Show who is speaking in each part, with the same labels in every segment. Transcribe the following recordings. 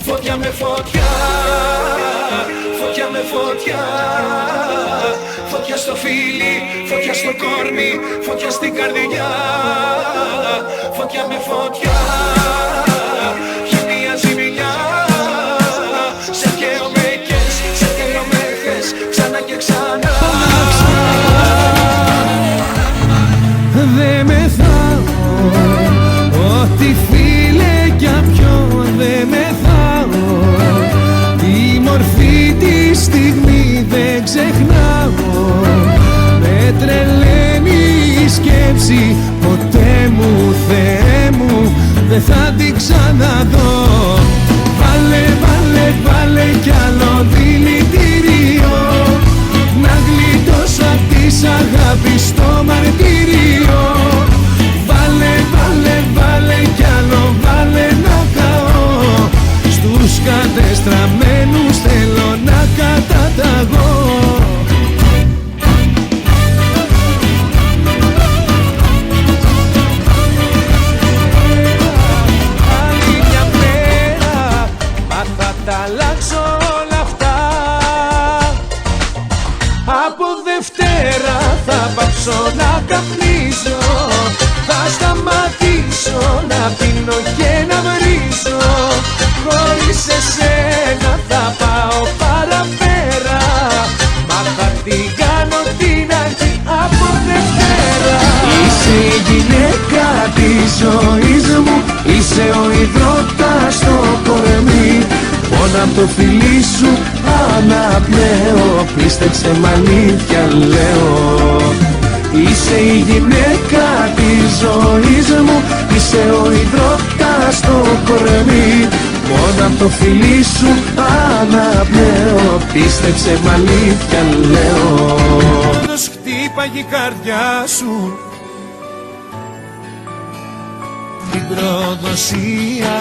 Speaker 1: Φωτιά με φωτιά, φωτιά με φωτιά. Φωτιά στο φίλι, φωτιά στο κόρμι, φωτιά στην καρδιά. Φωτιά με φωτιά, χημεία ζημιά. Σε καίω με κες, σε καίω με χες, ξανά και ξανά.
Speaker 2: Δε μεθάω, ό,τι φίλε κι αν πιω. Δε μεθάω, τη μορφή τη στιγμή δεν ξεχνάω. Με τρελαίνει η σκέψη, ποτέ μου Θεέ μου δεν θα την ξαναδώ. Βάλε, βάλε, βάλε κι άλλο δηλητήριο, να γλιτώσω απ' της αγάπης το μαρτύριο. Βάλε, βάλε, βάλε κι άλλο, βάλε να καώ. Στους κατεστραμμένους θέλω να καταταγώ. Άλλη μια μέρα, μα θα τα αλλάξω όλα αυτά. Από Δευτέρα θα πάψω να καπνίζω, θα σταματήσω να πίνω και να βρίζω. Χωρίς εσένα θα πάω παραπέρα, μα θα την κάνω την αρχή από Δευτέρα. Είσαι η γυναίκα της ζωής μου, είσαι ο υδρότας στο κορμί. Μόνο απ' το φιλί σου αναπνέω, πίστεψε μ' αλήθεια λέω. Είσαι η γυναίκα της ζωής μου, είσαι ο υδρότας στο κορμί. Μόνο απ' το φιλί σου αναπνέω, πίστεψε μ' αλήθεια λέω. Πώς χτύπαγε η καρδιά σου, την προδοσία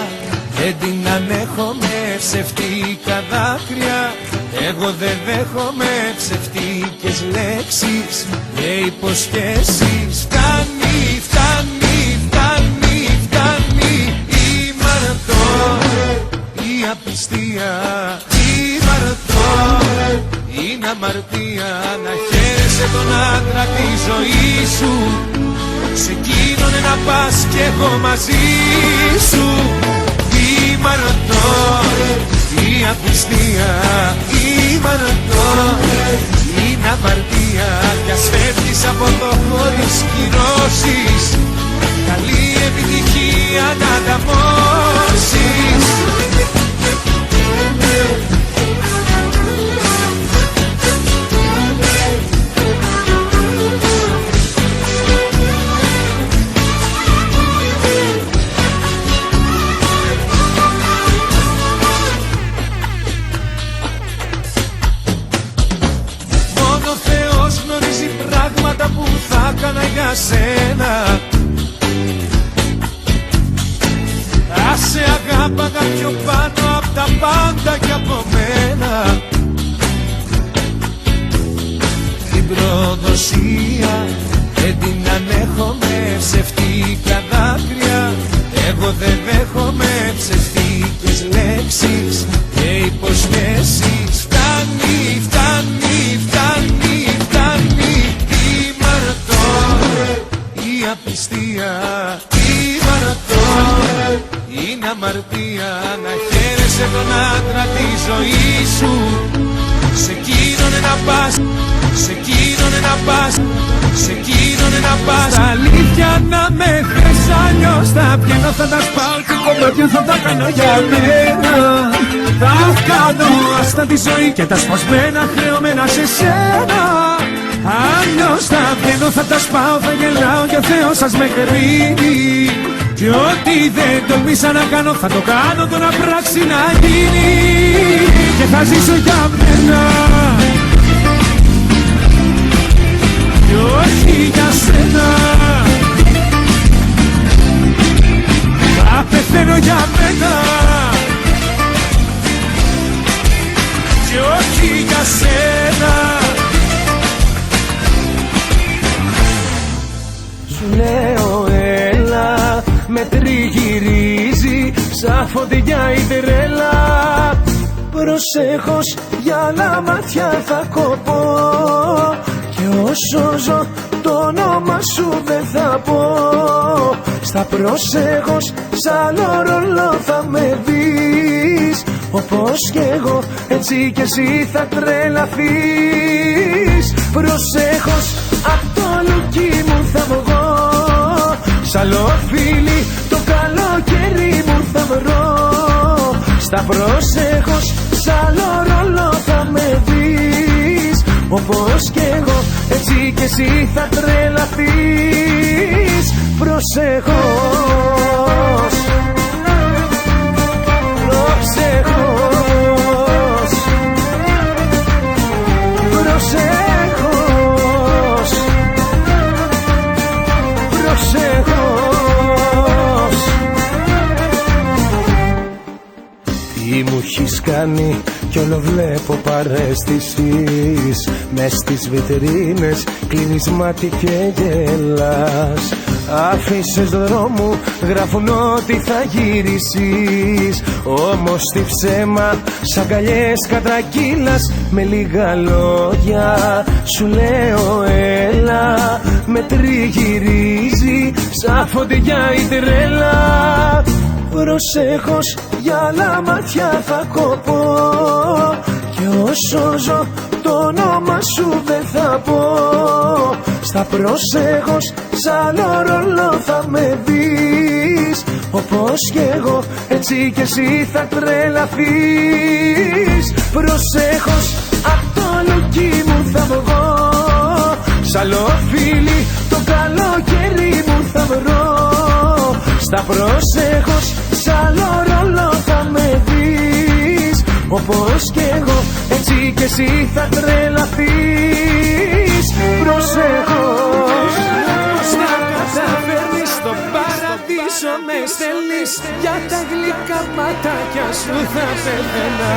Speaker 2: δεν την ανέχομαι, ψευτικά δάκρυα. Εγώ δεν δέχομαι ψευτικές λέξεις και υποσχέσεις. Φτάνει, φτάνει, φτάνει, φτάνει η μαραθώ, η απιστία, η μαραθώ, είναι αμαρτία να χαίρεσαι τον άντρα τη ζωή σου. Σε εκείνον να πας κι εγώ μαζί σου. Η μαραθώ, η απιστία, η μαραθώ, είναι αμαρτία κι ας φεύγεις από το χωρίς κυρώσεις. Καλή επιτυχία να ανταμώσεις. Που θα έκανα για σένα, θα σε αγάπαγα πιο πάνω απ' τα πάντα κι από μένα. Την προδοσία δεν την ανέχομαι, ψευτικά δάκρυα. Εγώ δεν δέχομαι ψευτικές λέξεις και υποσχέσεις. Φτάνει, φτάνει, φτάνει, φτάνει η μαραθώ, η απιστία, η μαραθώ, είναι αμαρτία να χαίρεσαι τον άντρα τη ζωή σου. Σε εκείνον να πας, σε εκείνον να πας, σε εκείνον να πας. Στα αλήθεια να με θες, αλλιώς θα βγαίνω, θα τα σπάω και κομμάτια θα τα κάνω για μένα. Θα κάνω άστα τη ζωή και τα σπασμένα χρεωμένα σε σένα. Αλλιώς θα βγαίνω, θα τα σπάω, θα γελάω και ο Θεός σας με κρίνει. Κι ό,τι δεν τολμήσα να κάνω θα το κάνω, το να πράξει να γίνει. Και θα ζήσω για μένα κι όχι για σένα. Θα πεθαίνω για μένα κι όχι για σένα. Σου λέω έλα, με τριγυρίζει σαν φωτιά η τρέλα. Προσέχος, για άλλα μάτια θα κοπώ, και όσο ζω το όνομα σου δεν θα πω. Στα προσέχος, σ' άλλο ρόλο θα με δεις, όπως κι εγώ έτσι κι εσύ θα τρελαθείς. Προσέχος, απ' το λουκί μου θα βγω, σ' άλλο φίλι το καλοκαίρι μου θα βρω. Στα προσέχος, σ' άλλο ρόλο θα με δεις, όπως κι εγώ έτσι κι εσύ θα τρελαθείς. Προσέχος, προσέχος, προσέχος, προσέχος. Τι μου έχεις κάνει κι όλο βλέπω παρέστησης, μες στις βιτρίνες κλείνεις μάτι και γελάς. Άφησες δρόμου, γράφουν ότι θα γυρίσεις, όμως τι ψέμα σ' αγκαλιές κατρακύλας. Με λίγα λόγια σου λέω έλα, με τριγυρίζει σαν φωτιά η τρέλα. Προσέχος, για άλλα μάτια θα κοπώ, και όσο ζω το όνομα σου δεν θα πω. Στα προσέχος, σ' άλλο ρόλο θα με δεις, όπως κι εγώ έτσι κι εσύ θα τρελαθείς. Προσέχος, απ' το λουκί μου θα βγω, σ' άλλο φίλι το καλοκαίρι μου θα βρω. Στα προσέχος, σ' άλλο ρόλο θα με δεις, όπως κι εγώ έτσι κι εσύ θα τρελαθείς. Προσέχος, πώς να καταφέρνεις στο παραδείσο με στέλνεις, για τα γλυκά ματάκια σου θα πεθαίνα.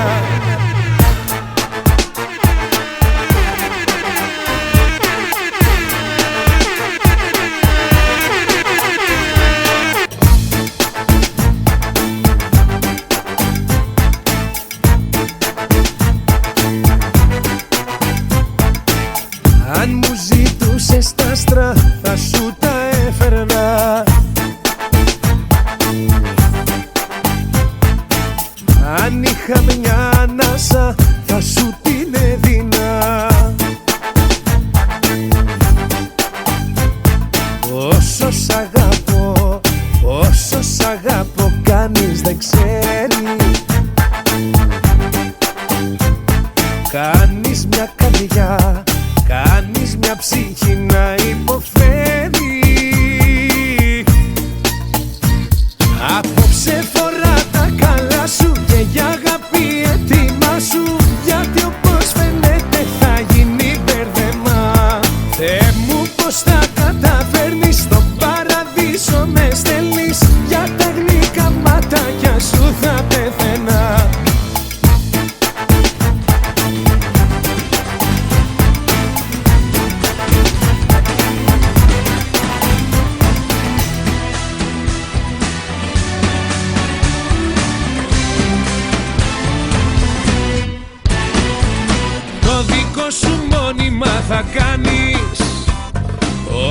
Speaker 2: Αν μου ζητούσες τα άστρα θα σου τα έφερνα, αν είχα μια ανάσα θα σου την έδινα. Όσο σ' αγαπώ, όσο σ' αγαπώ κανείς δεν ξέρει. Κάνεις μια καρδιά, κάνεις μια ψυχή να υποφέρει. Απόψε φορά τα καλά σου και για αγάπη έτοιμα σου, γιατί όπως φαίνεται θα γίνει μπέρδεμα. Θεέ μου, πως θα καταφέρνεις στο παραδείσο με στέλνεις, για τα γλυκά ματάκια σου θα πεθαίνα. Θα κάνεις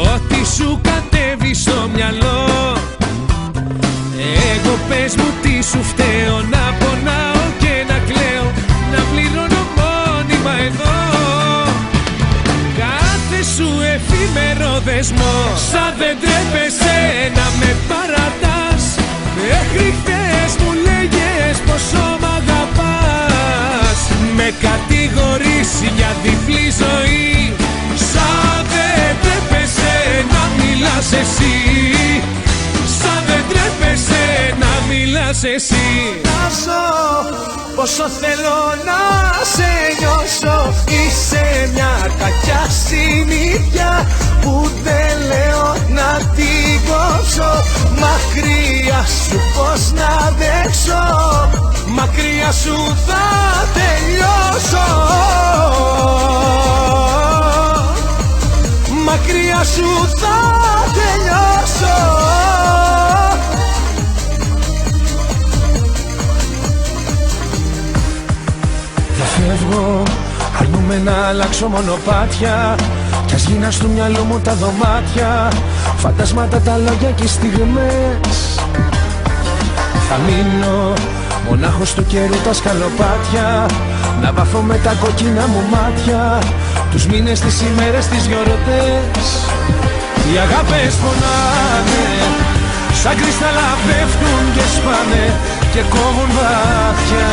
Speaker 2: ό,τι σου κατέβει στο μυαλό. Εγώ πες μου τι σου φταίω, να πονάω και να κλαίω, να πληρώνω μόνιμα εδώ κάθε σου εφήμερο δεσμό. Σαν δεν τρέπεσαι να με παρατάς, μέχρι χθες μου λέγες πόσο μ' αγαπάς. Με κατηγορείς για διπλή ζωή, σαν δεν τρέπεσαι να μιλάς εσύ, σαν δεν τρέπεσαι να μιλάς εσύ. Να ζω πόσο θέλω να σε νιώσω, είσαι μια κακιά συνήθεια που δεν λέω να την κόψω. Μακριά σου πως να δέξω, μακριά σου θα τελειώσω. Μακριά σου θα τελειώσω. αλλάξω μονοπάτια, κι ας γίνα στο μυαλό μου τα δωμάτια, φαντάσματα, τα λόγια και οι στιγμές. Θα μείνω μονάχος του καιρού τα σκαλοπάτια, να βαφώ με τα κοκκίνα μου μάτια τους μήνες, τις ημέρες, τις γιορτές. Οι αγάπες πονάνε, σαν κρυστάλλα πέφτουν και σπάνε και κόβουν βαθιά.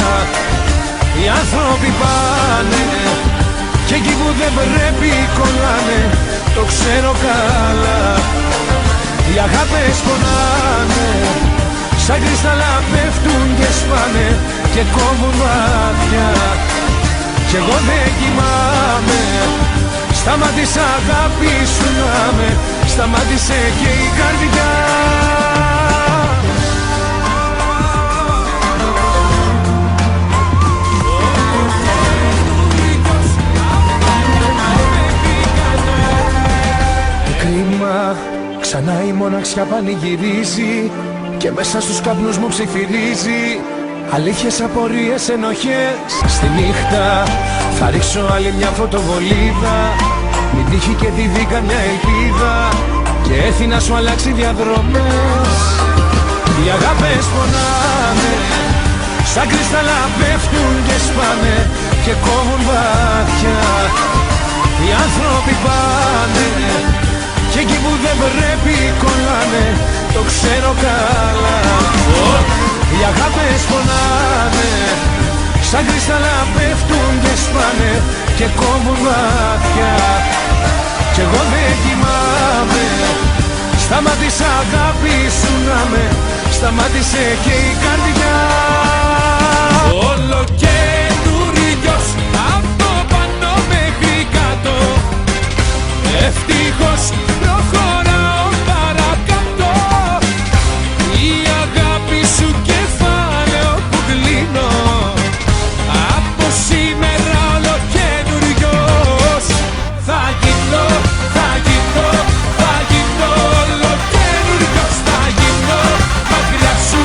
Speaker 2: Οι άνθρωποι πάνε και εκεί που δεν πρέπει κολλάνε, το ξέρω καλά. Οι αγάπες πονάνε, σαν κρυστάλλα πέφτουν και σπάνε και κόβουν βαθιά. Κι εγώ δεν κοιμάμαι, σταμάτησε αγάπη σου να με, σταμάτησε και η καρδιά. Κρίμα, ξανά η μοναξιά πανηγυρίζει και μέσα στους καπνούς μου ψιθυρίζει αλήθειες, απορίες, ενοχές. Στη νύχτα θα ρίξω άλλη μια φωτοβολίδα, μην τύχει και τη δει καμιά ελπίδα και έρθει να σου αλλάξει διαδρομές. Οι αγάπες πονάνε, σαν κρυστάλλα πέφτουν και σπάνε και κόβουν βαθιά. Οι άνθρωποι πάνε και εκεί που δεν πρέπει κολλάνε, το ξέρω καλά. Οι αγάπες πονάνε, σαν κρυστάλλα πέφτουν και σπάνε και κόβουν βαθιά. Κι εγώ δεν κοιμάμαι, σταμάτησε αγάπη σου να με, σταμάτησε και η καρδιά. Όλο καινούριος από πάνω μέχρι κάτω, ευτυχώς προχωράω παρακάτω. Η αγάπη σου κεφάλαιο που κλείνω, από σήμερα όλο καινούριος θα γίνω, θα γίνω, θα γίνω όλο καινούριος, θα γίνω μακριά σου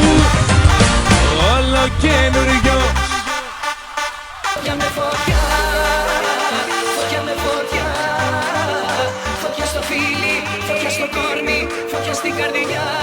Speaker 2: όλο καινούριος.
Speaker 1: Φωτιά με φωτιά, φωτιά με φωτιά, φωτιά στο φίλι, φωτιά στο κόρμι, φωτιά στην καρδιά.